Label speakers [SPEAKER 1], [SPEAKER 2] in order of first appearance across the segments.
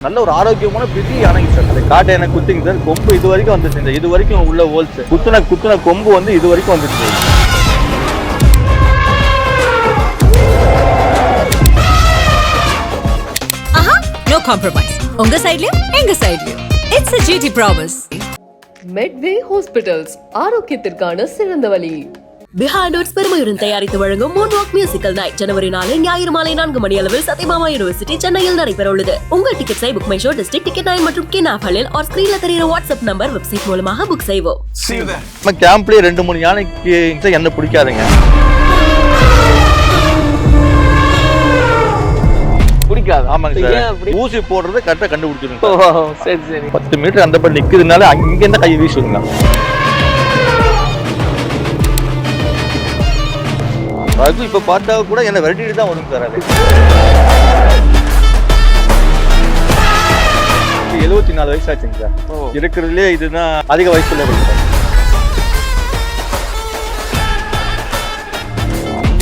[SPEAKER 1] நல்ல ஒரு ஆரோக்கியமான பெரிய யானைங்க சார். அந்த காட்டை எனக்கு குத்திங்க சார். கொம்பு இது வரைக்கும் வந்துச்சு. இது வரைக்கும் உள்ள ஹோல்ஸ் குத்துன கொம்பு வந்து இது வரைக்கும் வந்துச்சு.
[SPEAKER 2] No compromise. உங்க சைடுலயும் எங்க சைடுலயும். It's a GT promise.
[SPEAKER 3] Medway Hospitals ஆரோக்கியத்திற்கான சிறந்த வழி.
[SPEAKER 4] பிஹைண்ட் நோட்ஸ் பெருமையுடன் தயாரித்து வழங்கும் மூன்வாக் மியூசிக்கல் நைட் ஜனவரி 4 ஞாயிறு மாலை 4 மணி அளவில் சத்யபாமா யூனிவர்சிட்டி சென்னையில் நடைபெற உள்ளது. உங்கள் டிக்கெட்ஸை book my show district ticket 9 மற்றும் கின் ஆப்களில் ஆர் ஸ்கிரீன்ல தெரியுற வாட்ஸ்அப் நம்பர் வெப்சைட் மூலமாக புக் செய்வோம்.
[SPEAKER 1] நம்ம கேம்ப்லயே 2-3 யானைக்கு என்ன பிடிக்காதுங்க.
[SPEAKER 5] பிடிக்காது.
[SPEAKER 1] ஆமாங்க சார். ஊசி போடுறத கரெக்டா கண்டுபிடிச்சிருங்க.
[SPEAKER 5] சரி சரி.
[SPEAKER 1] 10 மீட்டர் அந்த பக்கம் நிக்குதுனால அங்க இருந்து கை வீசுங்க. அது இப்ப பார்த்தா கூட என்ன விரட்டிட்டு தான் வரும் சார். அது 74 வயசு ஆச்சுங்க சார். இருக்கிறதுலே இதுதான் அதிக வயசுல இருக்கு சார்.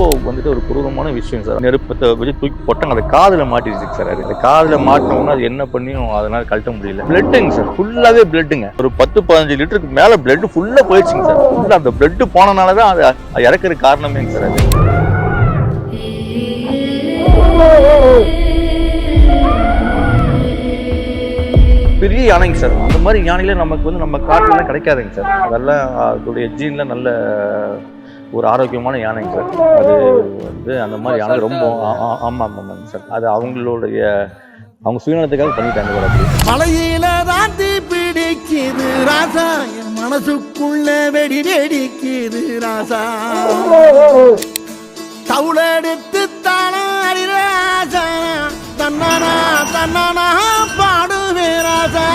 [SPEAKER 1] ரொம்ப வந்துட்டு ஒரு கொடூரமான விஷயம் சார். நெருப்பத்தை வச்சு தூக்கி போட்டாங்க. அந்த காதுல மாட்டிடுச்சு சார். அது காதுல மாட்டினோம்னா அது என்ன பண்ணியும் அதனால கழட்ட முடியல. பிளட்டுங்க சார். ஃபுல்லாவே பிளட்டுங்க. ஒரு 10-15 லிட்டருக்கு மேல பிளட் ஃபுல்லா போயிடுச்சுங்க சார். ஃபுல்லா அந்த பிளட் போனனாலதான் அது இறக்குற காரணமேங்க சார். அது பெரிய யானைங்க சார். அந்த மாதிரி யானைகளே நமக்கு வந்து நம்ம காட்டுல கிடைக்காதுங்க சார். அதெல்லாம் அதோடைய ஜீன்ல நல்ல ஒரு ஆரோக்கியமான யானைங்க சார். அது வந்து அந்த மாதிரி யானை ரொம்ப ஆமாங்க சார். அது அவங்க சுயநலத்துக்காக பண்ணிட்டாங்க சார். அப்படி
[SPEAKER 6] மலையில தாண்டி பிடிக்குது ராசா, என் மனசுக்குள்ள வெடி வெடிக்குது ராசா, தவுளெடுத்து தானா ராசா, தன்னானா தன்னானா பாடுவே ராசா.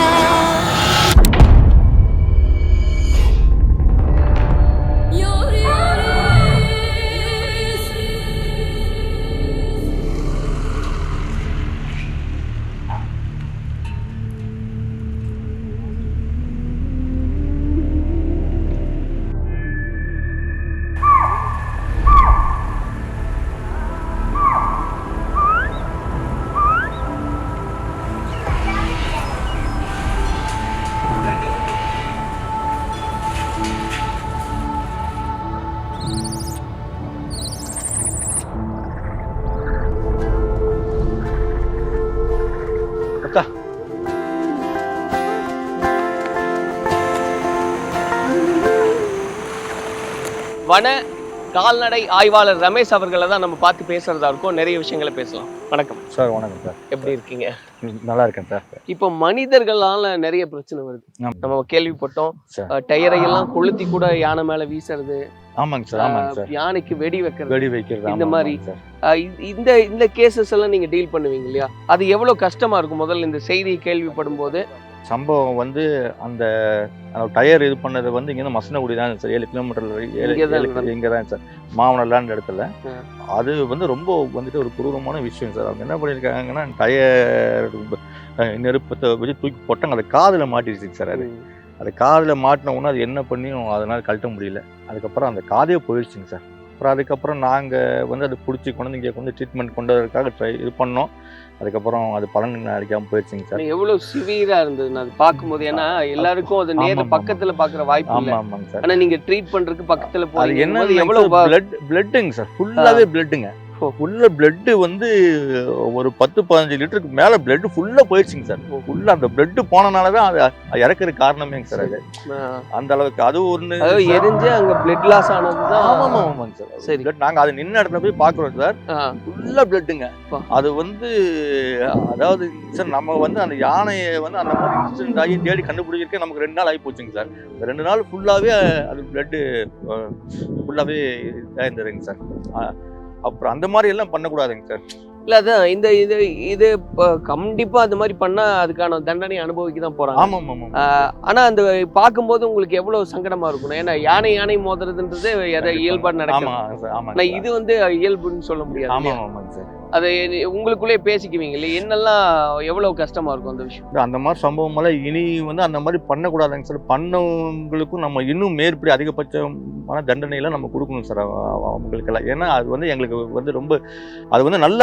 [SPEAKER 5] வன கால்நடை ஆய்வாளர் ரமேஷ் அவர்களை தான் நம்ம பார்த்து பேசுறதா இருக்கும். நிறைய விஷயங்களை பேசலாம். வணக்கம்
[SPEAKER 1] சார். வணக்கம் சார்.
[SPEAKER 5] எப்படி இருக்கீங்க?
[SPEAKER 1] நல்லா இருக்கேன் சார்.
[SPEAKER 5] இப்போ மனிதர்களால நிறைய பிரச்சனை வருது. நம்ம கேள்விப்பட்டோம். டயரை எல்லாம் கொளுத்தி கூட யானை மேல வீசுறது.
[SPEAKER 1] ஆமாங்க சார். ஆமாங்க சார்.
[SPEAKER 5] யானைக்கு வெடி வைக்கிறது. இந்த மாதிரி இந்த கேசஸ் எல்லாம் நீங்க டீல் பண்ணுவீங்க இல்லையா? அது எவ்வளவு கஷ்டமா இருக்கும் முதல்ல இந்த செய்தியை கேள்விப்படும் போது?
[SPEAKER 1] சம்பவம் வந்து அந்த டயர் இது பண்ணது வந்து இங்கேருந்து மசனகுடி தான் சார். 7 கிலோமீட்டர் இங்கே தான் சார். மாவனல்லான்ற இடத்துல. அது வந்து ரொம்ப வந்துட்டு ஒரு கொடூரமான விஷயம் சார். அவங்க என்ன பண்ணியிருக்காங்கன்னா டயர் நெருப்பத்தை வச்சு தூக்கி போட்டாங்க. அந்த காதில் மாட்டிடுச்சு சார். அது காதில் மாட்டினோன்னா அது என்ன பண்ணியும் அதனால் கழட்ட முடியல. அதுக்கப்புறம் அந்த காதே போயிடுச்சுங்க சார். அப்புறம் அதுக்கப்புறம் நாங்கள் வந்து அதை பிடிச்சி கொண்டு இங்கே வந்து ட்ரீட்மெண்ட் கொண்டு வரதுக்காக இது பண்ணோம். அதுக்கப்புறம் அது பலன் அடிக்காமல் போயிடுச்சுங்க சார்.
[SPEAKER 5] எவ்வளவு சிவியரா இருந்தது நான் அது பார்க்கும்போது. ஏன்னா எல்லாருக்கும் அது நேர பக்கத்துல பாக்குற வாய்ப்பு இல்லை.
[SPEAKER 1] ஆமாங்க சார்.
[SPEAKER 5] ஆனா நீங்க ட்ரீட் பண்றதுக்கு பக்கத்துல போய்
[SPEAKER 1] என்ன எவ்வளவு பிளட்டுங்க சார். ஃபுல்லாவே பிளட்டுங்க. ஃபுல்லா பிளட் வந்து ஒரு 10-15 லிட்டருக்கு மேல பிளட் ஃபுல்லா போயிடுச்சுங்க சார். ஃபுல்லா அந்த பிளட் போனனாலதான் அது இறக்குற காரணமேங்க சார். அது அந்த அளவுக்கு அது ஒண்ணு
[SPEAKER 5] எரிஞ்சு அங்க பிளட் லாஸ் ஆனதுதான்.
[SPEAKER 1] ஆமாங்க சார். சரி, நாங்க அது நின்ன இடத்துல போய் பாக்குறோம் சார். ஃபுல்லா பிளட்டுங்க. அது வந்து அதாவது சார் நம்ம வந்து அந்த யானையை வந்து அந்த மாதிரி இன்சிடென்ட் ஆகி தேடி கண்டுபிடிச்சிருக்கே நமக்கு 2 நாள் ஆகி போச்சுங்க சார். இந்த 2 நாள் ஃபுல்லாவே அது பிளட்டு ஃபுல்லாவே இதாக இருந்ததுங்க சார். அப்புறம் அந்த மாதிரி எல்லாம் பண்ணக்கூடாதுங்க சார்.
[SPEAKER 5] இல்ல அதான் இந்த இது கண்டிப்பா அந்த மாதிரி பண்ணா அதுக்கான தண்டனை அனுபவிக்க தான் போறாங்க.
[SPEAKER 1] ஆமா.
[SPEAKER 5] ஆனா அந்த பார்க்கும்போது உங்களுக்கு எவ்வளவு சங்கடமா இருக்கும். ஏன்னா யானை மோதுறதுன்றது இயல்பா நடக்கும். ஆனா இது வந்து இயல்புன்னு சொல்ல முடியாது.
[SPEAKER 1] ஆமாங்க சார்.
[SPEAKER 5] அதை உங்களுக்குள்ளே பேசிக்குவீங்க இல்லையா? என்னெல்லாம் எவ்வளவு கஷ்டமா இருக்கும் அந்த விஷயம்?
[SPEAKER 1] அந்த மாதிரி சம்பவமெல்லாம் இனி வந்து அந்த மாதிரி பண்ணக்கூடாதுங்க சார். பண்ணவங்களுக்கும் நம்ம இன்னும் மேற்படி அதிகபட்சமான தண்டனையெல்லாம் நம்ம கொடுக்கணும் சார் அவங்களுக்கெல்லாம். ஏன்னா அது வந்து எங்களுக்கு வந்து ரொம்ப அது வந்து நல்ல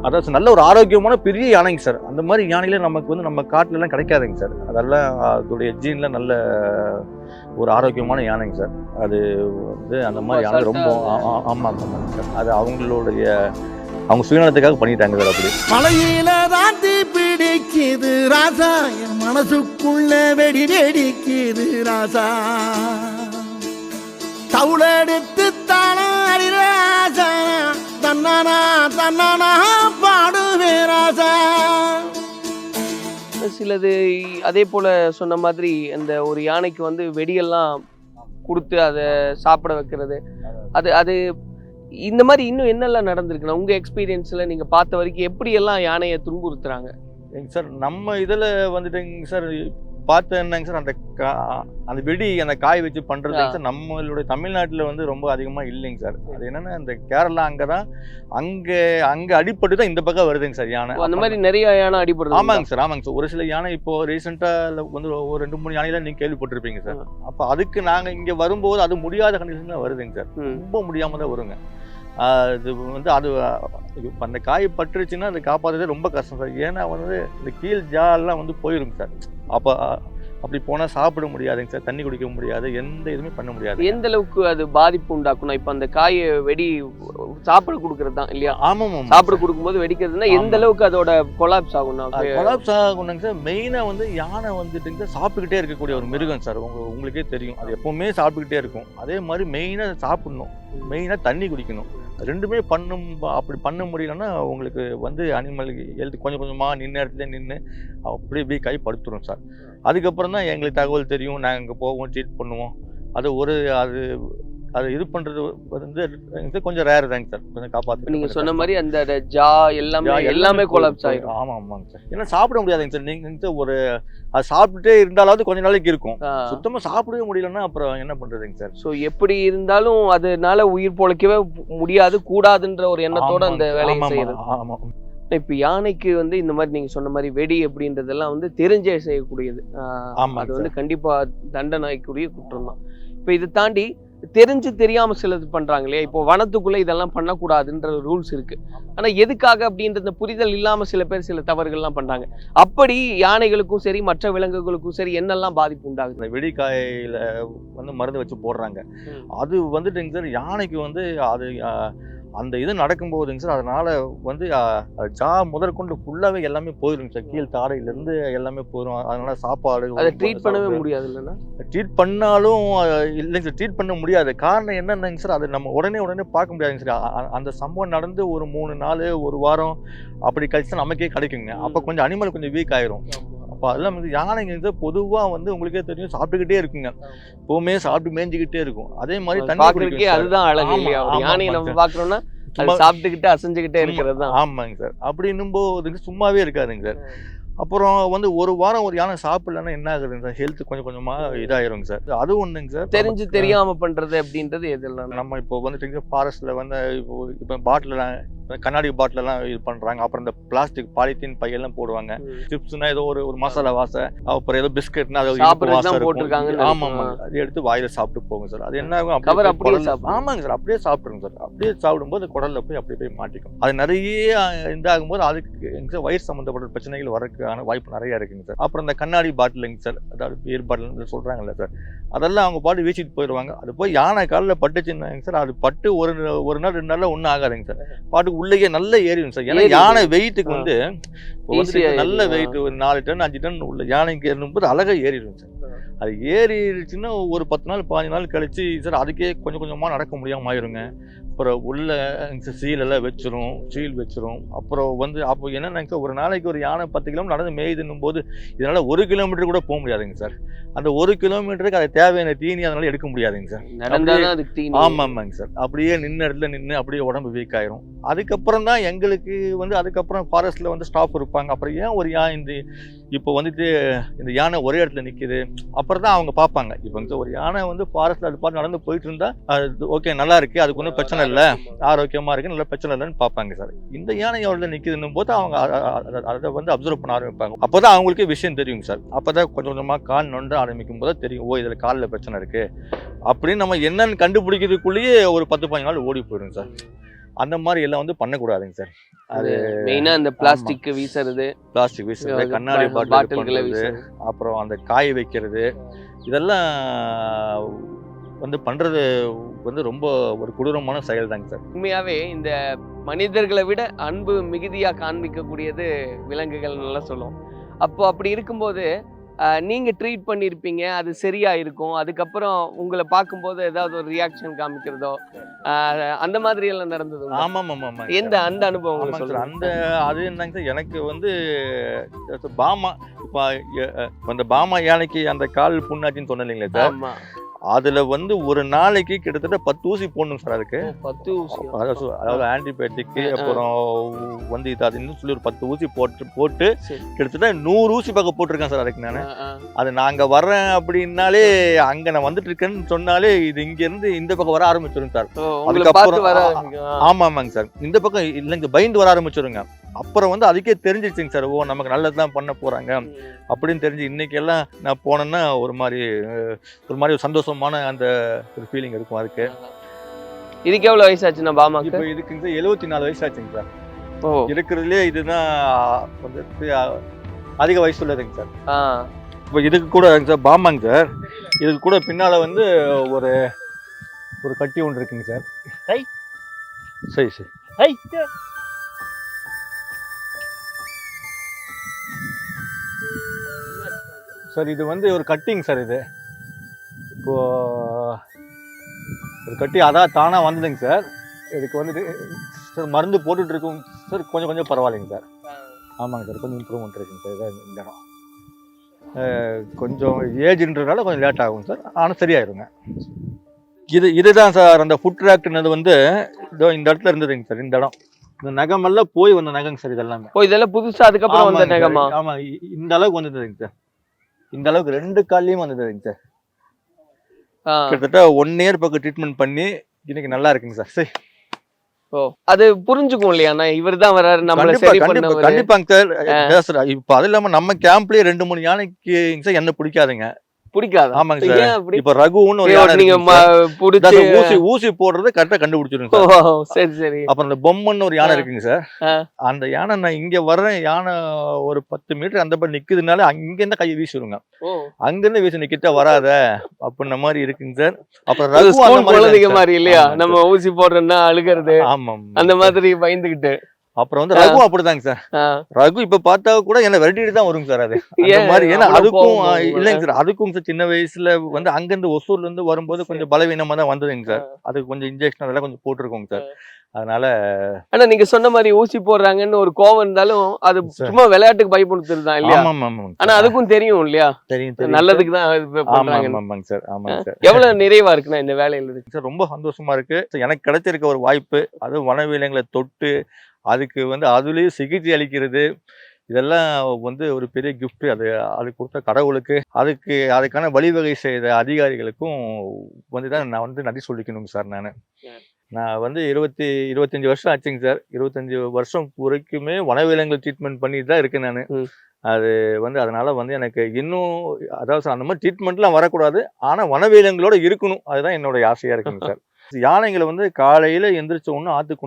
[SPEAKER 1] அதாவது நல்ல ஒரு ஆரோக்கியமான பெரிய யானைங்க சார். அந்த மாதிரி யானைகளே நமக்கு வந்து நம்ம காட்டிலலாம் கிடைக்காதுங்க சார். அதெல்லாம் அதோடைய ஜீனில் நல்ல ஒரு ஆரோக்கியமான யானைங்க சார். அது வந்து அந்த மாதிரி யானை ரொம்ப ஆமாங்க சார். அது அவங்க சுயநலத்துக்காக பண்ணிட்டாங்க சார். அப்படி
[SPEAKER 6] மலையில தாண்டி பிடிக்குது ராசா, என் மனசுக்குள்ள வெடி வெடிக்குது ராசா. தவுளெடுத்து தானாடி ராசா, தன்னானா தன்னானா பாடுவே ராசா.
[SPEAKER 5] சிலது அதே போல சொன்ன மாதிரி அந்த ஒரு யானைக்கு வந்து வெடியெல்லாம் கொடுத்து அதை சாப்பிட வைக்கிறது, அது இந்த மாதிரி இன்னும் என்னெல்லாம் நடந்திருக்குண்ணா உங்க எக்ஸ்பீரியன்ஸ்ல நீங்க பார்த்த வரைக்கும்? எப்படி எல்லாம் யானையை துன்புறுத்துறாங்க
[SPEAKER 1] சார்? நம்ம இதில் வந்துட்டுங்க சார் பார்த்து என்னங்க சார், அந்த வெடி அந்த காய் வச்சு பண்ணுறதுங்க சார் நம்மளுடைய தமிழ்நாட்டில் வந்து ரொம்ப அதிகமாக இல்லைங்க சார். அது என்னென்னா இந்த கேரளா அங்கே அடிப்பட்டு தான் இந்த பக்கம் வருதுங்க சார் யானை.
[SPEAKER 5] அந்த மாதிரி நிறைய யானை அடிப்படுது.
[SPEAKER 1] ஆமாங்க சார். ஒரு சில யானை இப்போ ரீசெண்டாக வந்து ஒரு 2-3 யானைலாம் நீங்கள் கேள்விப்பட்டிருப்பீங்க சார். அப்போ அதுக்கு நாங்கள் இங்கே வரும்போது அது முடியாத கண்டிஷன் தான் வருதுங்க சார். ரொம்ப முடியாமல் தான் வருங்க. அது வந்து அந்த காய் பட்டுருச்சுன்னா அதை காப்பாற்றுறது ரொம்ப கஷ்டம் சார். ஏன்னா வந்து இந்த கீழ் ஜாலாம் வந்து போயிருங்க சார். அப்போ அப்படி போனால் சாப்பிட முடியாதுங்க சார், தண்ணி குடிக்க முடியாது, எந்த இதுவுமே பண்ண முடியாது.
[SPEAKER 5] எந்த அளவுக்கு அது பாதிப்பு உண்டாக்கணும்? இப்போ அந்த காயை வெடி சாப்பிட கொடுக்கறது தான் இல்லையா?
[SPEAKER 1] ஆமாம்,
[SPEAKER 5] சாப்பிட கொடுக்கும்போது வெடிக்கிறதுனா எந்த அளவுக்கு அதோட கொலாப்ஸ் ஆகும்னா?
[SPEAKER 1] கொலாப்ஸ் ஆகும்னாங்க சார். மெயினாக வந்து யானை வந்துட்டுங்க சார் சாப்பிட்டுக்கிட்டே இருக்கக்கூடிய ஒரு மிருகம் சார். உங்களுக்கே தெரியும், அது எப்பவுமே சாப்பிட்டுக்கிட்டே இருக்கும். அதே மாதிரி மெயினாக சாப்பிடணும், மெயினாக தண்ணி குடிக்கணும். ரெண்டுமே அப்படி பண்ண முடியலன்னா உங்களுக்கு வந்து அனிமல் ஹெல்த் கொஞ்சம் கொஞ்சமாக நின்று இடத்துல நின்று அப்படியே வீக் ஆகி படுத்துரும் சார். அதுக்கப்புறம் தான் எங்களுக்கு தகவல் தெரியும், நாங்கள் அங்கே போவோம், ட்ரீட் பண்ணுவோம். அது இது பண்ணுறது வந்து கொஞ்சம் ரேர் தாங்க சார். கொஞ்சம் காப்பாற்று.
[SPEAKER 5] நீங்கள் சொன்ன மாதிரி அந்த ஜா எல்லாமே கொலாப்ஸ் ஆகிடும்.
[SPEAKER 1] ஆமாங்க சார். ஏன்னா சாப்பிட முடியாதுங்க சார். நீங்கள் அது சாப்பிட்டுட்டே இருந்தாலாவது கொஞ்ச நாளைக்கு இருக்கும். சுத்தமாக சாப்பிடவே முடியலன்னா அப்புறம் என்ன பண்ணுறதுங்க சார்?
[SPEAKER 5] ஸோ எப்படி இருந்தாலும் அதனால உயிர் பொழைக்கவே முடியாது, கூடாதுன்ற ஒரு எண்ணத்தோட அந்த வேலையை செய்யறது.
[SPEAKER 1] ஆமாம்.
[SPEAKER 5] இப்போ யானைக்கு வந்து இந்த மாதிரி நீங்க சொன்ன மாதிரி வெடி அப்படின்றதெல்லாம் வந்து தெரிஞ்சே செய்யக்கூடியது. அது வந்து கண்டிப்பா தண்டனைக்குரிய குற்றம் தான். இப்போ இதை தாண்டி தெரிஞ்சு தெரியாம சிலது பண்றாங்க இல்லையா? இப்போ வனத்துக்குள்ள இதெல்லாம் பண்ணக்கூடாதுன்ற ரூல்ஸ் இருக்கு. ஆனா எதுக்காக அப்படின்ற புரிதல் இல்லாம சில பேர் சில தவறுகள்லாம் பண்றாங்க. அப்படி யானைகளுக்கும் சரி மற்ற விலங்குகளுக்கும் சரி என்னெல்லாம் பாதிப்பு உண்டாகுது?
[SPEAKER 1] வெடிக்காயில வந்து மருந்து வச்சு போடுறாங்க. அது வந்துட்டுங்க சார் யானைக்கு வந்து அது அந்த இது நடக்கும்போதுங்க சார் அதனால வந்து ஜா முதற்கொண்டு ஃபுல்லாகவே எல்லாமே போயிடுங்க சார். கீழ் தாடையிலேருந்து எல்லாமே போயிடும். அதனால சாப்பாடு
[SPEAKER 5] அதை ட்ரீட் பண்ணவே முடியாது. இல்லைன்னா
[SPEAKER 1] ட்ரீட் பண்ணாலும் இல்லைங்க சார், ட்ரீட் பண்ண முடியாது. காரணம் என்னென்னங்க சார், அது நம்ம உடனே பார்க்க முடியாதுங்க சார். அந்த சம்பவம் நடந்து ஒரு 3 நாள் 1 வாரம் அப்படி கழிச்சு நமக்கே கிடைக்குங்க. அப்போ கொஞ்சம் அனிமல் கொஞ்சம் வீக் ஆயிரும். அப்போ அதெல்லாம் வந்து யானைங்க பொதுவாக வந்து உங்களுக்கே தெரியும் சாப்பிட்டுக்கிட்டே இருக்குங்க. எப்பவுமே சாப்பிட்டு மேய்ஞ்சிக்கிட்டே இருக்கும். அதே மாதிரி தண்ணி
[SPEAKER 5] அதுதான் அழகு இல்லையா? யானையை நம்ம பார்க்குறோம்னா சாப்பிட்டுக்கிட்டு அசைஞ்சுக்கிட்டே இருக்கிறது தான்.
[SPEAKER 1] ஆமாங்க சார். அப்படின்னும் போது சும்மாவே இருக்காதுங்க சார். அப்புறம் வந்து 1 வாரம் ஒரு யானை சாப்பிடலன்னா என்ன ஆகுதுங்க சார், ஹெல்த் கொஞ்சம் கொஞ்சமாக இதாயிருங்க சார். அது ஒன்றுங்க சார்.
[SPEAKER 5] தெரிஞ்சு தெரியாமல் பண்ணுறது அப்படின்றது எதெல்லாம்
[SPEAKER 1] நம்ம இப்போ வந்துட்டு ஃபாரஸ்ட்டில் வந்து இப்போ பாட்டிலெலாம் கண்ணாடி பாட்டிலெல்லாம் இது பண்ணுறாங்க. அப்புறம் இந்த பிளாஸ்டிக் பாலித்தீன் பையெல்லாம் போடுவாங்க. சிப்ஸ்னா ஏதோ ஒரு மசாலா வாசை, அப்புறம் ஏதோ பிஸ்கட்னா அதை
[SPEAKER 5] போட்டுருக்காங்க.
[SPEAKER 1] ஆமாம், அது எடுத்து வாயில சாப்பிட்டு போகும் சார். அது என்ன ஆகும், ஆமாங்க சார், அப்படியே சாப்பிட்ருங்க சார். அப்படியே சாப்பிடும்போது குடல்ல போய் அப்படியே மாட்டிக்கும். அது நிறைய இதாகும்போது அதுக்கு வயிறு சம்மந்தப்பட்ட பிரச்சனைகள் வரதுக்கான வாய்ப்பு நிறைய இருக்குங்க சார். அப்புறம் இந்த கண்ணாடி பாட்டிலுங்க சார், அதாவது பியர் பாட்டில் சொல்றாங்கல்ல சார், அதெல்லாம் அவங்க பாட்டு வீசிட்டு போயிடுவாங்க. அது போய் யானை காலில் பட்டுச்சுன்னாங்க சார், அது பட்டு ஒரு நாள் 2 நாள்ல ஒன்றும் ஆகாதுங்க சார். பாட்டுக்கு உள்ளே நல்லா ஏறிடும் சார். ஏன்னா யானை வெயிட்டுக்கு வந்து நல்ல வெயிட் ஒரு 4 டன் 5 டன் உள்ள யானைக்கு ஏறும்போது அழகா ஏறிடும் சார். அது ஏறிடுச்சுன்னா ஒரு 10 நாள் 15 நாள் கழிச்சு சார் அதுக்கே கொஞ்சம் கொஞ்சமாக நடக்க முடியாமல் ஆயிருங்க. அப்புறம் உள்ள சீலெல்லாம் சீல் வச்சிரும். அப்புறம் வந்து அப்போ என்னன்னாங்க, ஒரு நாளைக்கு ஒரு யானை 10 கிலோமீட்டர் நடந்து மேய்துன்னும் போது இதனால 1 கிலோமீட்டர் கூட போக முடியாதுங்க சார். அந்த 1 கிலோமீட்டருக்கு அது தேவையான தீனி அதனால எடுக்க முடியாதுங்க சார். ஆமாங்க சார். அப்படியே நின்று இடத்துல நின்று அப்படியே உடம்பு வீக் ஆயிரும். அதுக்கப்புறம் தான் எங்களுக்கு வந்து அதுக்கப்புறம் ஃபாரஸ்ட்ல வந்து ஸ்டாஃப் இருப்பாங்க. அப்புறம் ஏன் ஒரு இப்போ வந்துட்டு இந்த யானை ஒரே இடத்துல நிற்கிது, அப்புறம் தான் அவங்க பார்ப்பாங்க. இப்போ ஒரு யானை வந்து ஃபாரஸ்ட்ல அது பாட்டு நடந்து போயிட்டு இருந்தா அது ஓகே நல்லா இருக்கு, அதுக்கு ஒன்றும் பிரச்சனை இல்லை, ஆரோக்கியமாக இருக்கு, நல்ல பிரச்சனை இல்லைன்னு பார்ப்பாங்க சார். இந்த யானை எவ்வளோ நிற்குதுன்னும் போது அவங்க அதை வந்து அப்சர்வ் பண்ண ஆரம்பிப்பாங்க. அப்போ தான் அவங்களுக்கு விஷயம் தெரியுங்க சார். அப்போ தான் கொஞ்சம் கொஞ்சமாக கால் நொண்ட ஆரம்பிக்கும் போது தெரியும், ஓ இதில் காலில் பிரச்சனை இருக்குது அப்படின்னு நம்ம என்னன்னு கண்டுபிடிக்கிறதுக்குள்ளேயே ஒரு 10-15 நாள் ஓடி போயிடும் சார். அந்த மாதிரி எல்லாம் வந்து பண்ணக்கூடாதுங்க சார்.
[SPEAKER 5] அது மெயினாக இந்த பிளாஸ்டிக் வீசுறது,
[SPEAKER 1] கண்ணாடி பாட்டில்களை வீசுறது, அப்புறம் அந்த காய வைக்கிறது, இதெல்லாம் வந்து பண்றது வந்து ரொம்ப ஒரு கொடூரமான செயல் தாங்க சார்.
[SPEAKER 5] உண்மையாவே இந்த மனிதர்களை விட அன்பு மிகுதியா காண்பிக்கக்கூடியது விலங்குகள் நல்லா சொல்லுவோம். அப்போ அப்படி இருக்கும்போது நீங்க ட்ரீட் பண்ணியிருப்பீங்க, அது சரியா இருக்கும், அதுக்கப்புறம் உங்களை பார்க்கும்போது ஏதாவது ஒரு ரியாக்ஷன் காமிக்கிறதோ அந்த மாதிரி எல்லாம் நடந்தது?
[SPEAKER 1] ஆமாம் ஆமாம் ஆமாம்.
[SPEAKER 5] அந்த அனுபவம்
[SPEAKER 1] சார்? அந்த அது என்னங்க சார், எனக்கு வந்து பாமா இப்போ அந்த பாமா யானைக்கு அந்த கால் புண்ணாச்சின்னு சொன்னேன் இல்லைங்களா சார், அதுல வந்து ஒரு நாளைக்கு கிட்டத்தட்ட 10 ஊசி போடணும் சார். அதுக்கு
[SPEAKER 5] 10 ஊசி,
[SPEAKER 1] அதாவது ஆன்டிபயோட்டிக், அப்புறம் வந்து இது இன்னும் சொல்லி ஒரு 10 ஊசி போட்டு கிட்டத்தட்ட 100 ஊசி பக்கம் போட்டிருக்கேன் சார். அதுக்கு நான் அது நாங்க வர்றேன் அப்படின்னாலே, அங்க நான் வந்துட்டு இருக்கேன்னு சொன்னாலே இது இங்க இருந்து இந்த பக்கம் வர ஆரம்பிச்சிடும் சார். அதுக்கப்புறம் ஆமா ஆமாங்க சார், இந்த பக்கம் இல்லைங்க பயந்து வர ஆரம்பிச்சிருங்க. அப்புறம் வந்து அதுக்கே தெரிஞ்சிச்சுங்க சார், ஓ நமக்கு நல்லதுதான் பண்ண போறாங்க அப்படின்னு தெரிஞ்சு இன்னைக்கு எல்லாம் நான் போனேன்னா ஒரு மாதிரி சந்தோஷமான அந்த ஒரு ஃபீலிங் இருக்கும். அதுக்கு
[SPEAKER 5] இதுக்கு எவ்வளவு வயசாச்சுன்னா பாமாக்கு?
[SPEAKER 1] இப்போ இதுக்கு 74 வயசு ஆச்சுங்க சார். இருக்கிறதுலே இதுதான் வந்து அதிக வயசு உள்ளதுங்க சார். இப்போ இதுக்கு கூட சார் பாமாங்க சார், இதுக்கு கூட பின்னால வந்து ஒரு கட்டி ஒன்று இருக்குங்க சார். சரி சரி சார், இது வந்து ஒரு கட்டிங் சார். இது இப்போ ஒரு கட்டி அதான் தானா வந்ததுங்க சார். இதுக்கு வந்துட்டு சார் மருந்து போட்டுட்டு இருக்கோங்க சார், கொஞ்சம் பரவாயில்லைங்க சார். ஆமாங்க சார், கொஞ்சம் இம்ப்ரூவ்மெண்ட் இருக்குங்க சார். இந்த இடம் கொஞ்சம் ஏஜ்ன்றதுனால கொஞ்சம் லேட் ஆகும் சார், ஆனால் சரியாயிருங்க. இதுதான் சார் அந்த ஃபுட் ட்ராக்ட்னது வந்து இதோ இந்த இடத்துல இருந்ததுங்க சார். இந்த இடம் இந்த நகமெல்லாம் போய் வந்த நகங்க சார். இதெல்லாமே
[SPEAKER 5] இதெல்லாம் புதுசா அதுக்கப்புறம் வந்த நகமா?
[SPEAKER 1] ஆமா, இந்த அளவுக்கு வந்ததுங்க சார். இந்த அளவுக்கு 2 கால்லையும் வந்ததுங்க சார். கிட்டத்தட்ட 1 இயர் பக்கம் ட்ரீட்மெண்ட் பண்ணி இன்னைக்கு நல்லா இருக்குங்க சார். சரி,
[SPEAKER 5] அது புரிஞ்சுக்கும் இல்லையா, இவர் தான் வராரு நம்மள சரி பண்ணவர்.
[SPEAKER 1] கண்டிப்பாங்க சார். இப்ப அது இல்லாம நம்ம கேம்ப்லயே 2-3 யானைக்கு சார் என்ன பிடிக்காதுங்க. ஆமாங்க சார். இப்ப ரகுன்னு ஒரு யானை ஊசி போடுறது கரெக்டா கண்டுபிடிச்சிருங்க சார்.
[SPEAKER 5] சரி சரி.
[SPEAKER 1] அப்புறம் அந்த பொம்மன்னு ஒரு யானை இருக்குங்க சார். அந்த யானை நான் இங்க வர்றேன், யானை ஒரு 10 மீட்டர் அந்த பக்கம் நிக்குதுனால அங்க இருந்து கையை வீசிடுங்க. அங்க இருந்து வீசி நிக்கிட்ட வராத அப்படின்ன மாதிரி இருக்குங்க சார். அப்புறம்
[SPEAKER 5] ரகு மாதிரி இல்லையா, நம்ம ஊசி போடுறோம்னா அழுகிறது. ஆமா, அந்த மாதிரி பயந்துகிட்டு.
[SPEAKER 1] அப்புறம் வந்து ரகு அப்படிதாங்க சார். ரகு இப்ப பார்த்தா கூட என்ன வெரைட்டி தான் வருங்க சார். அது அந்த மாதிரி ஏன்னா அதுக்கும் இல்லைங்க சார், அதுக்கும் சார் சின்ன வயசுல வந்து அங்கிருந்து ஒசூர்ல இருந்து வரும்போது கொஞ்சம் பலவீனமா தான் வந்ததுங்க சார். அதுக்கு கொஞ்சம் இன்ஜெக்ஷன் அதெல்லாம் கொஞ்சம் போட்டிருக்கோங்க சார். அதனால ஆனா
[SPEAKER 5] நீங்க சொன்ன மாதிரி ஊசி போடுறாங்கன்னு ஒரு கோவம் இருந்தாலும் அது சும்மா விளையாட்டுக்கு பயப்படுத்துறது தான் இல்லையா? ஆனா அதுக்கும் தெரியும் இல்லையா, தெரியும் நல்லதுக்கு தான் பண்றாங்க.
[SPEAKER 1] ஆமாங்க சார். ஆமாங்க சார்.
[SPEAKER 5] எவ்வளவு நிறைவா இருக்குன்னா இந்த வேலையில இருக்கு
[SPEAKER 1] சார், ரொம்ப சந்தோஷமா இருக்கு. எனக்கு கிடைச்சிருக்க ஒரு வாய்ப்பு, அதுவும் வனவிலங்குகளை தொட்டு அதுக்கு வந்து அதுலேயே சிகிச்சை அளிக்கிறது, இதெல்லாம் வந்து ஒரு பெரிய கிஃப்ட். அது கொடுத்த கடவுளுக்கு, அதுக்கான வழிவகை செய்த அதிகாரிகளுக்கும் வந்து தான் நான் வந்து நன்றி சொல்லிக்கணுங்க சார். நான் வந்து 25 வருஷம் ஆச்சுங்க சார். 25 வருஷம் வரைக்குமே வனவிலங்கு ட்ரீட்மெண்ட் பண்ணிட்டு தான் இருக்கேன் நான். அது வந்து அதனால வந்து எனக்கு இன்னும் அதாவது சார் அந்த மாதிரி ட்ரீட்மெண்ட்லாம் வரக்கூடாது, ஆனால் வனவிலங்குகளோட இருக்கணும், அதுதான் என்னோட ஆசையாக இருக்குங்க சார். யானைகளை வந்து காலையில் எந்திரிச்ச உடனே ஆற்றுக்கு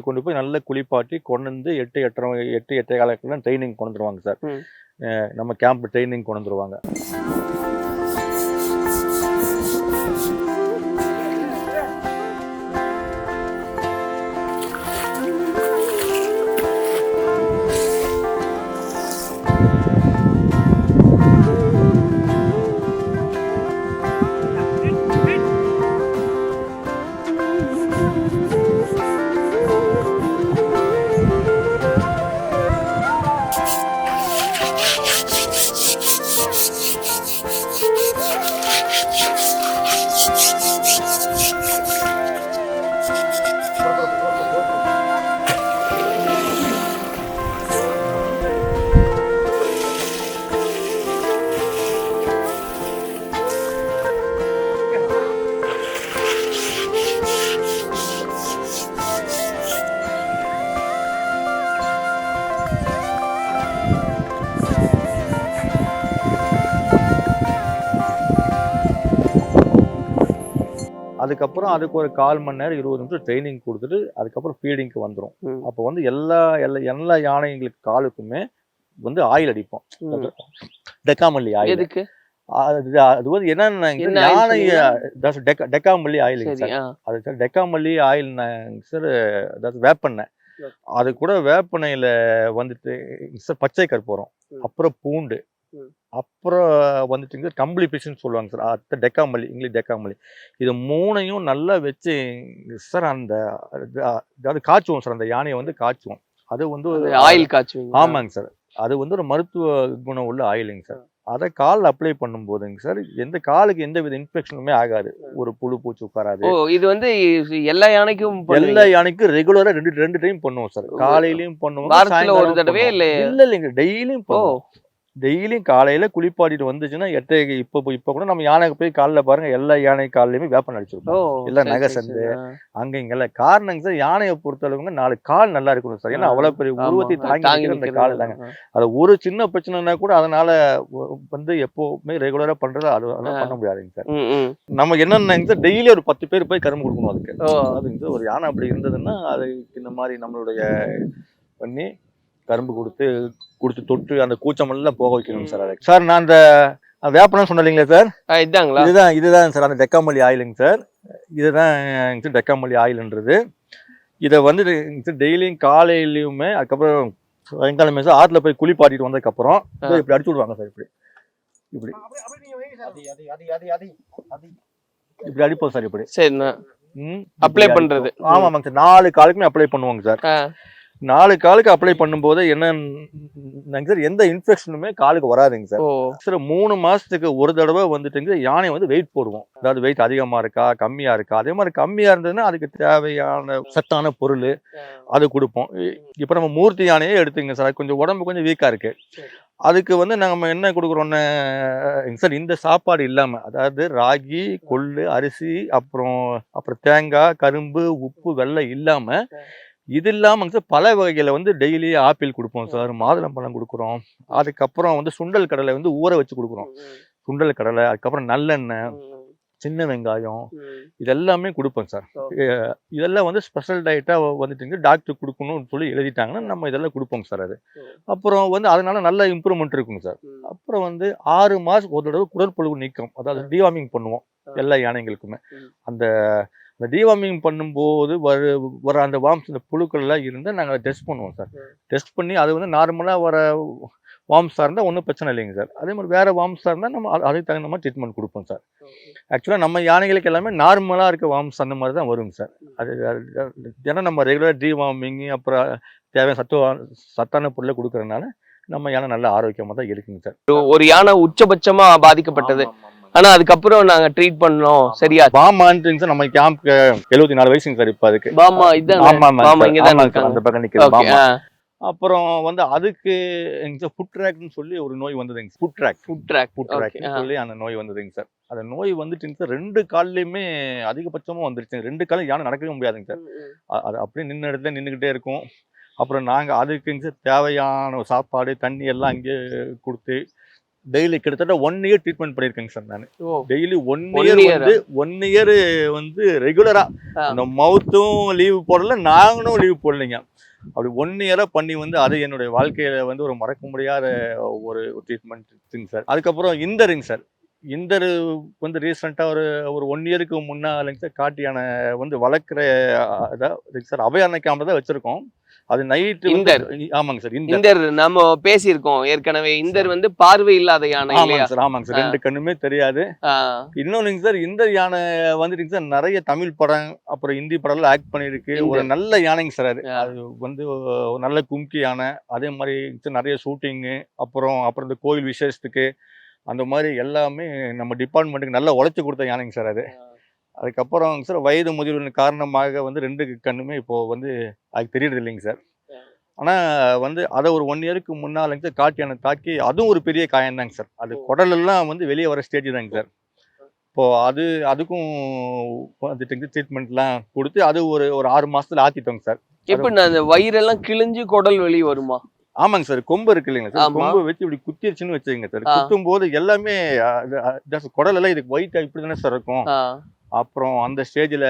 [SPEAKER 1] கொண்டு போய் நல்லா குளிப்பாட்டி கொண்டு வந்து 8-8:30 காலக்கெல்லாம் ட்ரைனிங் கொண்டு வந்துருவாங்க சார். நம்ம கேம்ப் ட்ரைனிங் கொண்டு வந்துருவாங்க. அதுக்கப்புறம் அதுக்கு ஒரு 1/4 மணி நேரம் 20 நிமிஷம் ட்ரைனிங் கொடுத்துட்டு அதுக்கப்புறம் ஃபீடிங்க்கு வந்துடும். அப்போ வந்து எல்லா யானைங்களுக்கு காலுக்குமே வந்து ஆயில் அடிப்போம். டெக்காமல்லி ஆயில்.
[SPEAKER 5] எதுக்கு?
[SPEAKER 1] அது வந்து என்னன்னா யானை டெக்காமல்லி ஆயில் சார். அது சார் டெக்காமல்லி ஆயில் சார், அதாவது வேப்பெண்ணெய். அது கூட வேப்பெண்ணெயில வந்துட்டு சார் பச்சை கற்பூரம், அப்புறம் பூண்டு, அப்புறம் வந்துட்டு கம்பளி பிசுன்னு சொல்லுவாங்க சார். அது டெக்காமல்லி, இங்கிலீஷ் டெக்காமல்லி. இது 3ஐயும் நல்லா வச்சு சார் அந்த அதாவது காய்ச்சுவோம் சார். அந்த யானையை வந்து காய்ச்சுவோம். அது வந்து
[SPEAKER 5] ஆயில் காய்ச்சுவீங்க?
[SPEAKER 1] ஆமாங்க சார். அது வந்து ஒரு மருத்துவ குணம் உள்ள ஆயிலுங்க சார். அதை காலில் அப்ளை பண்ணும் போதுங்க சார் எந்த காலுக்கு எந்த வித இன்ஃபெக்ஷனுமே ஆகாது. ஒரு புழு பூச்சி உட்காராது.
[SPEAKER 5] இது வந்து எல்லா யானைக்கும்
[SPEAKER 1] ரெகுலரா ரெண்டு டைம் பண்ணுவோம் சார். காலையிலயும் பண்ணுவோம்,
[SPEAKER 5] வாரத்துல ஒரு தடவை
[SPEAKER 1] இல்லைங்க டெய்லியும் பண்ணுவோம். டெய்லியும் காலையில குளிப்பாட்டிட்டு வந்துச்சுன்னா இப்ப கூட நம்ம யானைக்கு போய் காலில் பாருங்க, எல்லா யானை காலையுமே வேப்பன் அடிச்சிருக்கோம். இல்ல நகை சந்து அங்க இங்கல்ல. காரணங்க சார், யானையை பொறுத்த அளவுங்க 4 கால் நல்லா இருக்கணும் சார். ஏன்னா அவ்வளவு பெரிய உருவத்தை தாங்கி அந்த கால் தாங்க. அது ஒரு சின்ன பிரச்சனைனா கூட அதனால வந்து எப்பவுமே ரெகுலரா பண்றது அது பண்ண முடியாதுங்க சார். நம்ம என்னன்னா சார், டெய்லி ஒரு 10 பேர் போய் கரும்பு கொடுக்கணும் அதுக்கு. அதுங்க ஒரு யானை அப்படி இருந்ததுன்னா அதுக்கு இந்த மாதிரி நம்மளுடைய பண்ணி கரும்பு கொடுத்து தொட்டு அந்த கூச்சமெல்லாம் போக வைக்கணும் சார். அதுக்கு சார் நான் அந்த வேப்பனம் சொன்னீங்களே சார், இதுதான் சார் அந்த டெக்காமல்லி ஆயிலுங்க சார். இதுதான் டெக்காமல்லி ஆயில்ன்றது. இதை வந்து டெய்லியும் காலையிலையுமே அதுக்கப்புறம் சாயங்காலமே சார் ஆற்றுல போய் குளிப்பாட்டிட்டு வந்ததுக்கப்புறம் இப்படி அடிச்சு விடுவாங்க சார். இப்படி இப்படி அடிப்போம் சார். இப்படி
[SPEAKER 5] சரி அப்ளை பண்றது.
[SPEAKER 1] ஆமாங்க சார். 4 காலுக்குமே அப்ளை பண்ணுவாங்க சார். 4 காலுக்கு அப்ளை பண்ணும்போது என்னங்க சார், எந்த இன்ஃபெக்ஷனுமே காலுக்கு வராதுங்க சார். சார் 3 மாசத்துக்கு ஒரு தடவை வந்துட்டுங்க யானை வந்து வெயிட் போடுவோம். அதாவது வெயிட் அதிகமா இருக்கா கம்மியா இருக்கா. அதே மாதிரி கம்மியா இருந்ததுன்னா அதுக்கு தேவையான சத்தான பொருள் அது கொடுப்போம். இப்போ நம்ம மூர்த்தி யானையே எடுத்துங்க சார், கொஞ்சம் உடம்பு கொஞ்சம் வீக்கா இருக்கு. அதுக்கு வந்து நம்ம என்ன கொடுக்குறோன்னு சார், இந்த சாப்பாடு இல்லாம, அதாவது ராகி, கொள்ளு, அரிசி, அப்புறம் தேங்காய், கரும்பு, உப்பு, வெல்லம் இல்லாம, இது இல்லாமங்க சார் பல வகைகளை வந்து டெய்லி ஆப்பிள் கொடுப்போம் சார், மாதுளம்பழம் கொடுக்குறோம். அதுக்கப்புறம் வந்து சுண்டல் கடலை வந்து ஊற வச்சு கொடுக்குறோம். சுண்டல் கடலை, அதுக்கப்புறம் நல்லெண்ணெய், சின்ன வெங்காயம், இதெல்லாமே கொடுப்போம் சார். இதெல்லாம் வந்து ஸ்பெஷல் டயட்டா வந்துட்டு டாக்டர் கொடுக்கணும்னு சொல்லி எழுதிட்டாங்கன்னா நம்ம இதெல்லாம் கொடுப்போங்க சார். அது அப்புறம் வந்து அதனால நல்ல இம்ப்ரூவ்மெண்ட் இருக்குங்க சார். அப்புறம் வந்து 6 மாசம் ஒரு தடவை குடற்புழு நீக்கம், அதாவது டிவார்மிங் பண்ணுவோம் எல்லா யானைகளுக்குமே. அந்த டிவார்மிங் பண்ணும்போது வர அந்த வார்ம்ஸ், இந்த புழுக்கள் எல்லாம் இருந்தால் நாங்கள் டெஸ்ட் பண்ணுவோம் சார். டெஸ்ட் பண்ணி அது வந்து நார்மலாக வர வார்ம்ஸாக இருந்தால் ஒன்றும் பிரச்சனை இல்லைங்க சார். அதே மாதிரி வேறு வார்ம்ஸாக இருந்தால் நம்ம அதுக்கு தகுந்த மாதிரி ட்ரீட்மெண்ட் கொடுப்போம் சார். ஆக்சுவலாக நம்ம யானைகளுக்கு எல்லாமே நார்மலாக இருக்க வார்ம்ஸ் அந்த மாதிரி தான் வருங்க சார். அது ஏன்னா நம்ம ரெகுலராக டிவார்மிங் அப்புறம் தேவையான சத்தான பொருளை கொடுக்கறதுனால நம்ம யானை நல்ல ஆரோக்கியமாக தான் இருக்குங்க சார்.
[SPEAKER 5] ஒரு யானை உச்சபட்சமாக பாதிக்கப்பட்டது, ஆனா அதுக்கப்புறம் நாங்க ட்ரீட் பண்ணோம் சரியா.
[SPEAKER 1] பாமான்னு நம்ம கேம்ப் 74 வயசுங்க சார். இப்ப அதுக்கு
[SPEAKER 5] பாமா
[SPEAKER 1] அந்த பக்கம் நிக்கிறது. அப்புறம் வந்து அதுக்கு ஃபுட் ட்ராக்னு சொல்லி ஒரு நோய் வந்ததுங்க. ஃபுட் ட்ராக் சொல்லி அந்த நோய் வந்ததுங்க சார். அந்த நோய் வந்துட்டுங்க சார் 2 கால்லையுமே அதிகபட்சமா வந்துருச்சுங்க. 2 காலம் யானை நடக்கவே முடியாதுங்க சார். அது அப்படியே நின்ன இடத்துல நின்றுக்கிட்டே இருக்கும். அப்புறம் நாங்கள் அதுக்குங்க சார் தேவையான சாப்பாடு தண்ணி எல்லாம் அங்கேயே கொடுத்து டெய்லி கிட்டத்தட்ட 1 இயர் ட்ரீட்மெண்ட் பண்ணியிருக்கேங்க சார். நான் டெய்லி 1 இயர் வந்து ரெகுலரா இந்த மவுத்தும் லீவு போடல, நாங்களும் லீவு போடலைங்க. அப்படி 1 இயரா பண்ணி வந்து அது என்னுடைய வாழ்க்கையில வந்து ஒரு மறக்க முடியாத ஒரு ட்ரீட்மெண்ட் சார். அதுக்கப்புறம் இந்தருங்க சார். இந்தர் வந்து ரீசெண்டா ஒரு 1 இயருக்கு முன்னாலங்க சார் காட்டு யானை வந்து வளர்க்குற சார் அபயாரண கேம்ப்ல தான் வச்சிருக்கோம். அது நைட்டு. ஆமாங்க சார்.
[SPEAKER 5] இந்தர் நம்ம பேசியிருக்கோம் ஏற்கனவே. இந்தர் வந்து பார்வை இல்லாத யானை.
[SPEAKER 1] ஆமாங்க சார். ஆமாங்க சார். 2 கண்ணுமே தெரியாது. இன்னொன்னுங்க சார், இந்த யானை வந்துட்டுங்க சார் நிறைய தமிழ் படம் அப்புறம் ஹிந்தி படம்லாம் ஆக்ட் பண்ணிருக்கு. ஒரு நல்ல யானைங்க சார். அது வந்து ஒரு நல்ல கும்கி யானை. அதே மாதிரி நிறைய ஷூட்டிங்கு அப்புறம் இந்த கோவில் விசேஷத்துக்கு அந்த மாதிரி எல்லாமே நம்ம டிபார்ட்மெண்ட்டுக்கு நல்லா உழைச்சி கொடுத்த யானைங்க சார் அது. அதுக்கப்புறம் சார் வயது முதிர்வின் காரணமாக வந்து 2 கண்ணுமே இப்போ வந்து அதுக்கு தெரியறது இல்லைங்க சார். ஆனால் வந்து அதை ஒரு 1 இயருக்கு முன்னாலங்க சார் காட்டு யானை தாக்கி அதுவும் ஒரு பெரிய காயம் தாங்க சார். அது குடலெல்லாம் வந்து வெளியே வர ஸ்டேஜ் தாங்க சார். இப்போது அதுக்கும் வந்துட்டு ட்ரீட்மெண்ட்லாம் கொடுத்து அது ஒரு 6 மாதத்துல ஆற்றிட்டோங்க சார்.
[SPEAKER 5] எப்படி அந்த வயிறெல்லாம் கிழிஞ்சு குடல் வெளியே வருமா?
[SPEAKER 1] ஆமாங்க சார். கொம்பு இருக்கு இல்லைங்க சார், கொம்பு வச்சு இப்படி குத்திருச்சுன்னு வச்சுங்க சார். குத்தும் போது எல்லாமே குடல் எல்லாம் இதுக்கு ஒயிட்டா இப்படி தானே சார் இருக்கும். அப்புறம் அந்த ஸ்டேஜ்ல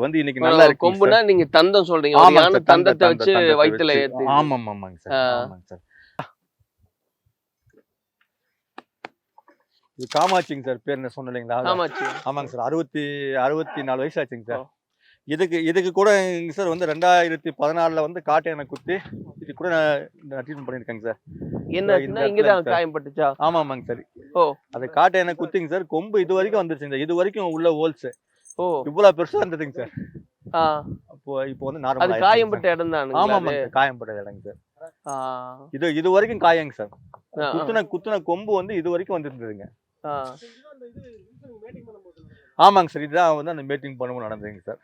[SPEAKER 1] வந்து இன்னைக்கு நல்லா இருக்கு
[SPEAKER 5] கொம்புனா நீங்க தந்தம் சொல்றீங்க, ஒரு யானை தந்தத்தை வச்சு வயித்துல ஏத்தி.
[SPEAKER 1] ஆமாங்க சார். இது காமாட்சிங்க சார், பேர் என்ன சொன்னீங்களா? ஆமாங்க சார். 64 வயசு ஆச்சுங்க சார். இதுக்கு கூட சார் வந்து 2014 வந்து காட்டு யானை குத்தி இது கூட நான் ட்ரீட்மெண்ட் பண்ணியிருக்கேங்க சார்.
[SPEAKER 5] என்ன இங்கதான் காயம்பட்டுச்சா?
[SPEAKER 1] ஆமாங்க சார். அது காட்டு யானை குத்திங்க சார். கொம்பு இது வரைக்கும் வந்துருச்சுங்க. இது வரைக்கும் உள்ள ஹோல்ஸ் இவ்வளவு பெருசா இருந்ததுங்க சார். இப்போ வந்து நார்மல்
[SPEAKER 5] காயம்பட்ட இடம் தான்.
[SPEAKER 1] ஆமாங்க, காயம்பட்ட இடங்க சார். இது வரைக்கும் காயங்க சார். குத்துன கொம்பு வந்து இது வரைக்கும் வந்துருந்ததுங்க. ஆமாங்க சார். இதுதான் வந்து அந்த மீட்டிங் பண்ணும்போது நடந்ததுங்க சார்.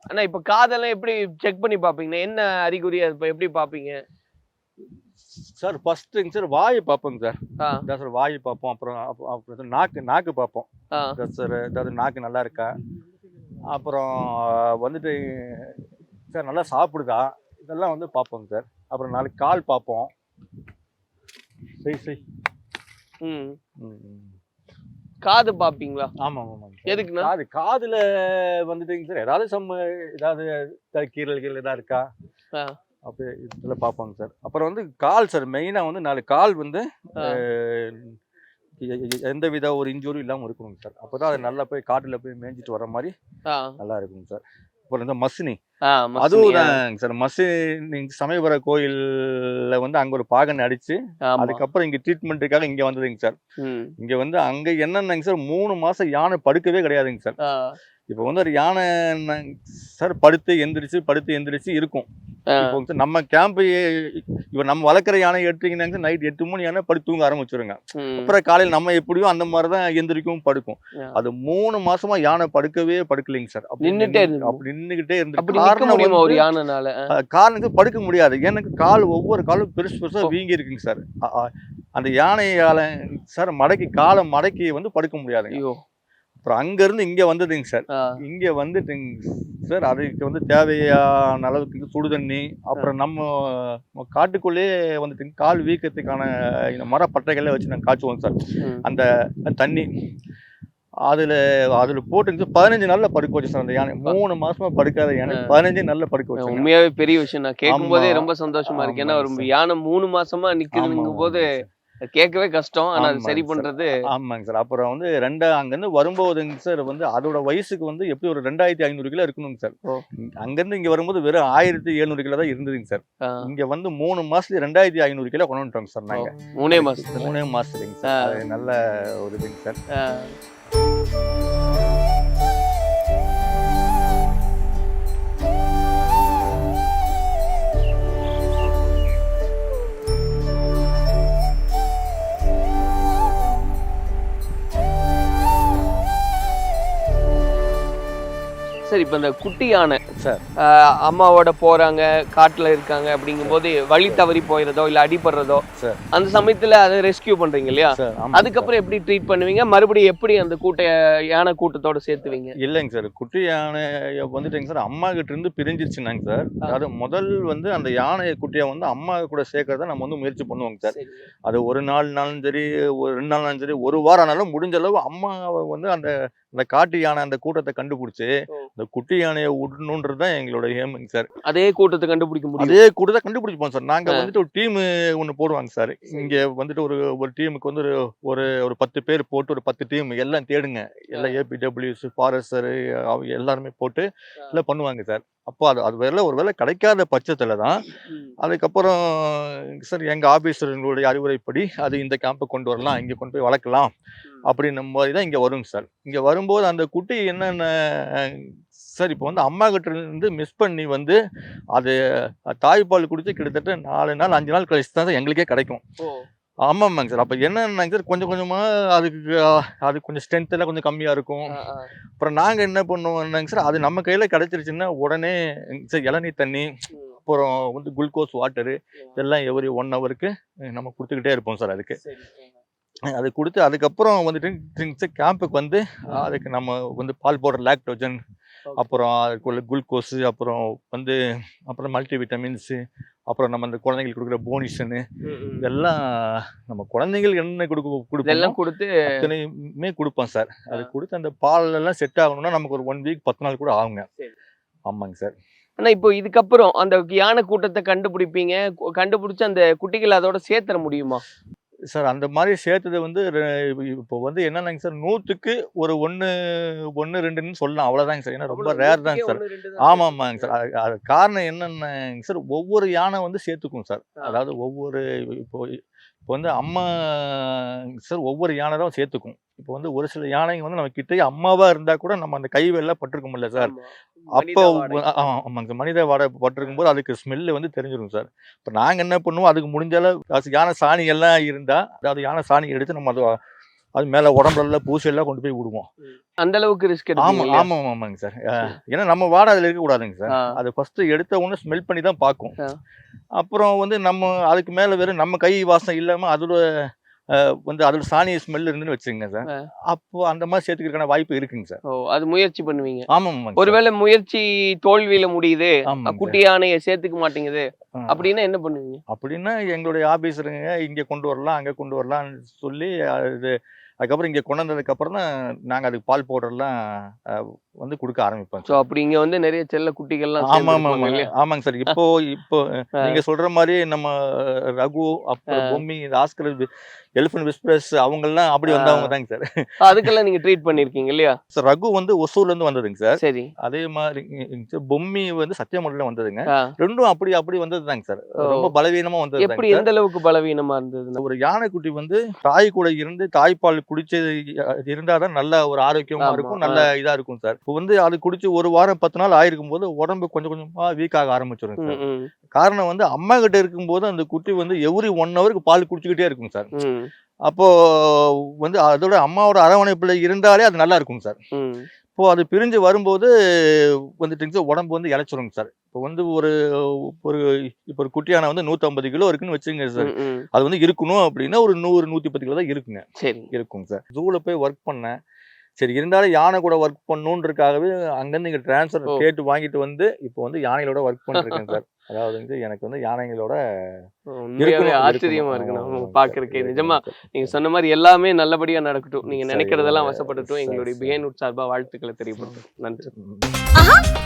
[SPEAKER 5] ஆனா இப்ப காதெல்லாம் எப்படி செக் பண்ணி பாப்பீங்க? என்ன அறிகுறி எப்படி பாப்பீங்க
[SPEAKER 1] சார்? ஃபர்ஸ்ட்ங்க சார் வாயை பார்ப்போங்க சார். சார் வாயை பார்ப்போம். அப்புறம் நாக்கு பார்ப்போம் சார். அதாவது நாக்கு நல்லா இருக்கா, அப்புறம் வந்துட்டு சார் நல்லா சாப்பிடுதா, இதெல்லாம் வந்து பார்ப்போங்க சார். அப்புறம் நாளைக்கு கால் பார்ப்போம். சரி.
[SPEAKER 5] காது பாப்பீங்களா?
[SPEAKER 1] ஆமாங்க.
[SPEAKER 5] எதுக்குன்னா
[SPEAKER 1] காதுல வந்துட்டுங்க சார் ஏதாவது கீரல் ஏதாவது இருக்கா அப்படி இதெல்லாம் பார்ப்போங்க சார். அப்புறம் வந்து கால் சார், மெயினா வந்து 4 கால் வந்து எந்த வித ஒரு இன்ஜூரி இல்லாமல் இருக்கணுங்க சார். அப்போதான் அது நல்லா போய் காட்டுல போய் மேய்ஞ்சிட்டு வர மாதிரி நல்லா இருக்குங்க சார். அப்புறம் இந்த மசினி, அதுவும் தாங்க சார். மசினி சமயபுர கோயில்ல வந்து அங்க ஒரு பாகன் அடிச்சு அதுக்கப்புறம் இங்க ட்ரீட்மெண்ட்டுக்காக இங்க வந்ததுங்க சார். இங்க வந்து அங்க என்னன்னாங்க சார், 3 மாசம் யானை படுக்கவே கிடையாதுங்க சார். இப்போ வந்து ஒரு யானை சார் படுத்து எந்திரிச்சு இருக்கும். இப்போ நம்ம கேம்ப் இப்போ நம்ம வளர்க்குற யானை எடுத்தீங்கன்னா நைட் 8 மணி யானை படுத்து தூங்க ஆரம்பிச்சிருங்க. அப்புறம் காலையில் நம்ம எப்படியோ அந்த மாதிரி தான் எந்திரிக்கும் படுக்கும். அது 3 மாசமா யானை படுக்கலைங்க சார். நின்றுகிட்டே இருந்து காரணத்துக்கு படுக்க முடியாது. எனக்கு ஒவ்வொரு காலும் பெருசா வீங்கி இருக்குங்க சார். அந்த யானையால சார் காலை மடக்கி வந்து படுக்க முடியாதுங்க. அப்புறம் அங்க இருந்து இங்க வந்ததுங்க சார். இங்க வந்துட்டுங்க சார், அதுக்கு வந்து தேவையான அளவுக்கு சுடு தண்ணி, அப்புறம் நம்ம காட்டுக்குள்ளேயே வந்துட்டு கால் வீக்கத்துக்கான இந்த மரப்பட்டைகளை வச்சு நாங்கள் காய்ச்சுவோம் சார். அந்த தண்ணி அதுல போட்டு 15 நாள்ல படுக்க வச்சு சார். அந்த யானை 3 மாசமா படுக்காத யானை 15 நாள்ல படுக்க வச்சு.
[SPEAKER 5] உண்மையாவே பெரிய விஷயம். நான் கேட்கும் போதே ரொம்ப சந்தோஷமா இருக்கு. ஏன்னா ஒரு யானை 3 மாசமா நிக்குதுங்கும் போது கேட்கவே கஷ்டம். ஆனா அது சரி பண்றது.
[SPEAKER 1] ஆமாங்க சார். அப்புறம் வந்து அங்கிருந்து வரும்போதுங்க சார் வந்து அதோட வயசுக்கு வந்து எப்படி ஒரு 2500 கிலோ இருக்கணுங்க சார். அங்கிருந்து இங்க வரும்போது வெறும் 1700 கிலோ தான் இருந்ததுங்க சார். இங்க வந்து 3 மாசத்துல 2500 கிலோ கொண்டு வந்துட்டோங்க சார். நாங்க
[SPEAKER 5] 3
[SPEAKER 1] மாசத்துலங்க சார். அது நல்ல ஒரு இதுங்க சார்.
[SPEAKER 5] சார் இப்ப இந்த குட்டி யானை சார் அம்மாவோட போறாங்க, காட்டுல இருக்காங்க, அப்படிங்கும் போது வழி தவறி போயிடுறதோ இல்ல அடிபடுறதோ அந்த சமயத்துல அதை ரெஸ்கியூ பண்றீங்க இல்லையா? அதுக்கப்புறம் எப்படி ட்ரீட் பண்ணுவீங்க? மறுபடியும் எப்படி அந்த யானை கூட்டத்தோட சேர்த்துவீங்க?
[SPEAKER 1] இல்லைங்க சார், குட்டி யானை வந்துட்டுங்க சார் அம்மா கிட்ட இருந்து பிரிஞ்சிருச்சுனாங்க சார். அது முதல் வந்து அந்த யானை குட்டியை வந்து அம்மா கூட சேர்க்கறத நம்ம வந்து முயற்சி பண்ணுவோங்க சார். அது ஒரு நாள்னாலும் சரி, ஒரு 2 நாள்னாலும் சரி, ஒரு வாரம் ஆனாலும் முடிஞ்ச அளவு அம்மாவை வந்து அந்த காட்டு யானை அந்த கூட்டத்தை கண்டுபிடிச்சு இந்த குட்டி யானையை விடணுன்றதுதான் எங்களோட ஏமுங்க சார்.
[SPEAKER 5] அதே கூட்டத்தை கண்டுபிடிக்க முடியும்.
[SPEAKER 1] அதே கூட்டத்தை கண்டுபிடிப்போம் சார். நாங்க வந்துட்டு ஒரு டீம் ஒண்ணு போடுவாங்க சார். இங்க வந்துட்டு ஒரு டீமுக்கு வந்து ஒரு 10 பேர் போட்டு ஒரு 10 டீம் எல்லாம் தேடுங்க, எல்லாம் APWS ஃபாரஸ்டர் எல்லாருமே போட்டு எல்லாம் பண்ணுவாங்க சார். அப்போ அது ஒருவேளை கிடைக்காத பட்சத்துல தான் அதுக்கப்புறம் சார் எங்க ஆபீசர்களுடைய அறிவுரைப்படி அது இந்த கேம்பை கொண்டு வரலாம், இங்க கொண்டு போய் வளர்க்கலாம் அப்படின்ன மாதிரி தான் இங்க வருங்க சார். இங்க வரும்போது அந்த குட்டி என்னென்ன சார், இப்போ வந்து அம்மா கிட்ட இருந்து மிஸ் பண்ணி வந்து அது தாய்ப்பால் குடிச்சு கிட்டத்தட்ட 4 நாள் 5 நாள் கழிச்சு தான் எங்களுக்கே கிடைக்கும். ஆமாங்க சார். அப்போ என்னன்னாங்க சார், கொஞ்சம் கொஞ்சமா அது கொஞ்சம் ஸ்ட்ரென்த் எல்லாம் கொஞ்சம் கம்மியா இருக்கும். அப்புறம் நாங்க என்ன பண்ணுவோம்னாங்க சார், அது நம்ம கையில கிடைச்சிருச்சுன்னா உடனே சார் இளநீர் தண்ணி, அப்புறம் வந்து குளுக்கோஸ் வாட்டரு இதெல்லாம் எவ்ரி 1 ஹவருக்கு நம்ம கொடுத்துக்கிட்டே இருப்போம் சார். அது கொடுத்து அதுக்கப்புறம் வந்துட்டு கேம்புக்கு வந்து அதுக்கு நம்ம வந்து பால் பவுடர், லாக்டோஜன், அப்புறம் அதுக்குள்ள குளுக்கோஸு, அப்புறம் மல்டி விட்டமின்ஸு, அப்புறம் நம்ம அந்த குழந்தைங்களுக்கு கொடுக்குற போனிஷனு இதெல்லாம் நம்ம குழந்தைங்களுக்கு என்ன
[SPEAKER 5] இதெல்லாம் கொடுத்து
[SPEAKER 1] அத்தனையுமே கொடுப்போம் சார். அது கொடுத்து அந்த பால் எல்லாம் செட் ஆகணும்னா நமக்கு ஒரு 1 வீக் 10 நாள் கூட ஆகுங்க. ஆமாங்க சார்.
[SPEAKER 5] ஆனா இப்போ இதுக்கப்புறம் அந்த யானை கூட்டத்தை கண்டுபிடிப்பீங்க, கண்டுபிடிச்சு அந்த குட்டிகள் அதோட சேர்த்துற முடியுமா
[SPEAKER 1] சார்? அந்த மாதிரி சேர்த்தது வந்து இப்போ வந்து என்னன்னாங்க சார், 100க்கு ஒரு 1 2ன்னு சொல்லலாம், அவ்வளோதாங்க சார். ஏன்னா ரொம்ப ரேர் தான் சார். ஆமாங்க சார். அது காரணம் என்னன்னாங்க சார், ஒவ்வொரு யானை வந்து சேர்த்துக்கும் சார். அதாவது ஒவ்வொரு இப்போ வந்து அம்மா சார் ஒவ்வொரு யானை தான் சேர்த்துக்கும். இப்போ வந்து ஒரு சில யானைங்க வந்து நம்ம கிட்டே அம்மாவா இருந்தா கூட நம்ம அந்த கைவெல்லாம் பட்டிருக்கும்ல சார், அப்போ ஆமாங்க சார், மனித வாடை பட்டிருக்கும் போது அதுக்கு ஸ்மெல்லு வந்து தெரிஞ்சிடும் சார். இப்போ நாங்கள் என்ன பண்ணுவோம், அதுக்கு முடிஞ்ச அளவு யானை சாணி எல்லாம் இருந்தா, அதாவது யானை சாணி எடுத்து நம்ம அது மேல உடம்புல பூசி எல்லாம் கொண்டு போய் விடுவோம்.
[SPEAKER 5] அந்த அளவுக்கு ரிஸ்க்.
[SPEAKER 1] ஆமாங்க சார். ஏன்னா நம்ம வாடை அதுல இருக்க கூடாதுங்க சார். அது ஃபர்ஸ்ட் எடுத்த உடனே ஸ்மெல் பண்ணி தான் பார்க்கும். அப்புறம் வந்து நம்ம அதுக்கு மேல வெறும் நம்ம கை வாசம் இல்லாம அதோட வந்து அதோட சாணி ஸ்மெல் இருந்துன்னு வச்சுங்க சார், அப்போ அந்த மாதிரி சேர்த்துக்கிறதுக்கான வாய்ப்பு இருக்குங்க சார்.
[SPEAKER 5] அது முயற்சி பண்ணுவீங்க.
[SPEAKER 1] ஆமாம்.
[SPEAKER 5] ஒருவேளை முயற்சி தோல்வியில முடியுது, குட்டி யானையை சேர்த்துக்க மாட்டேங்குது அப்படின்னா என்ன பண்ணுவீங்க?
[SPEAKER 1] அப்படின்னா எங்களுடைய ஆபீசருங்க இங்க கொண்டு வரலாம் அங்க கொண்டு வரலாம்னு சொல்லி அது அதுக்கப்புறம் இங்கே கொண்டு வந்ததுக்கு அப்புறம் தான் நாங்கள் அதுக்கு பால் பவுடர்லாம் வந்து கொடுக்க ஆரம்பிப்போம்.
[SPEAKER 5] ஸோ அப்படி இங்கே வந்து நிறைய செல்ல குட்டிகள்லாம்.
[SPEAKER 1] ஆமாங்க சார். இப்போ நீங்க சொல்ற மாதிரி நம்ம ரகு, அப்புறம் பொம்மி, ஆஸ்கர், எலிஃபன்ட் விஸ்பரஸ் அவங்கெல்லாம் அப்படி வந்தவங்க தாங்க சார்.
[SPEAKER 5] அதுக்கெல்லாம் நீங்க ட்ரீட் பண்ணிருக்கீங்க இல்லையா
[SPEAKER 1] சார்? ரகு வந்து ஒசூர்ல இருந்து வந்ததுங்க சார்.
[SPEAKER 5] சரி.
[SPEAKER 1] அதே மாதிரி பொம்மி வந்து சத்தியமூர்ல வந்ததுங்க. ரெண்டும் அப்படி வந்ததுதாங்க சார். ரொம்ப பலவீனமா வந்தது.
[SPEAKER 5] எப்படி, எந்த அளவுக்கு பலவீனமா இருந்தது?
[SPEAKER 1] ஒரு யானைக்குட்டி வந்து தாய் கூட இருந்து தாய்ப்பால் குடிச்சது இருந்தாதான் நல்ல ஒரு ஆரோக்கியமா இருக்கும், நல்ல இதா இருக்கும் சார். இப்போ வந்து அது குடிச்சு 1 வாரம் 10 நாள் ஆயிருக்கும் போது உடம்பு கொஞ்சம் கொஞ்சமா வீக் ஆக ஆரம்பிச்சிடும் சார். காரணம் வந்து அம்மா கிட்ட இருக்கும் போது அந்த குட்டி வந்து எவ்ரி 1 ஹவருக்கு பால் குடிச்சுக்கிட்டே இருக்கும் சார். அப்போ வந்து அதோட அம்மாவோட அரவணைப்புல இருந்தாலே அது நல்லா இருக்கும் சார். இப்போ அது பிரிஞ்சு வரும்போது வந்துட்டு உடம்பு வந்து இழைச்சிருங்க சார். இப்போ வந்து இப்போ ஒரு குட்டியான வந்து 150 கிலோ இருக்குன்னு வச்சுங்க சார். அது வந்து இருக்கணும் அப்படின்னா ஒரு 100-110 கிலோ தான் இருக்குங்க.
[SPEAKER 5] சரி,
[SPEAKER 1] இருக்குங்க சார். ஜூல போய் ஒர்க் பண்ணேன். சரி, இருந்தாலும் யானை கூட ஒர்க் பண்ணணுன்றதுக்காகவே அங்கேருந்து இங்கே டிரான்ஸ்ஃபர் கேட்டு வாங்கிட்டு வந்து இப்போ வந்து யானைகளோட ஒர்க் பண்ணிருக்கேன் சார். அதாவது வந்து எனக்கு வந்து யானைகளோட
[SPEAKER 5] ஆச்சரியமா இருக்கு பாக்குறதுக்கே. நிஜமா நீங்க சொன்ன மாதிரி எல்லாமே நல்லபடியா நடக்கட்டும், நீங்க நினைக்கிறதெல்லாம் வசப்படட்டும். எங்களுடைய பிஹைண்ட் சார்பா வாழ்த்துக்களை தெரியப்படுத்தும். நன்றி.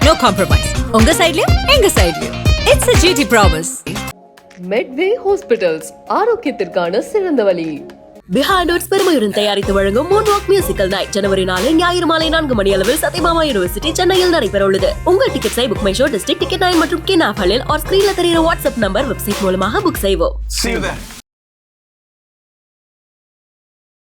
[SPEAKER 2] No compromise. உங்க சைடுலயும் எங்க சைடுலயும். It's a GT promise.
[SPEAKER 3] Medway Hospitals, ஆரோக்கியத்திற்கான சிறந்த வழி.
[SPEAKER 4] பிஹைண்ட் வேர்ட்ஸ் பெருமையுடன் தயாரித்து வழங்கும் மூன்வாக் மியூசிக்கல் நைட் ஜனவரி 4 ஞாயிறு மாலை 4 மணி அளவில் சத்யபாமா யூனிவர்சிட்டி சென்னையில் நடைபெற உள்ளது. உங்கள் டிக்கெட்ஸை book my show, district ticket 9 மற்றும் கின் ஆப் ஹலில் ஸ்கிரீன்ல தெரியுற வாட்ஸ்அப் நம்பர், வெப்சைட் மூலமாக புக் செய்வோம்.
[SPEAKER 6] See you there.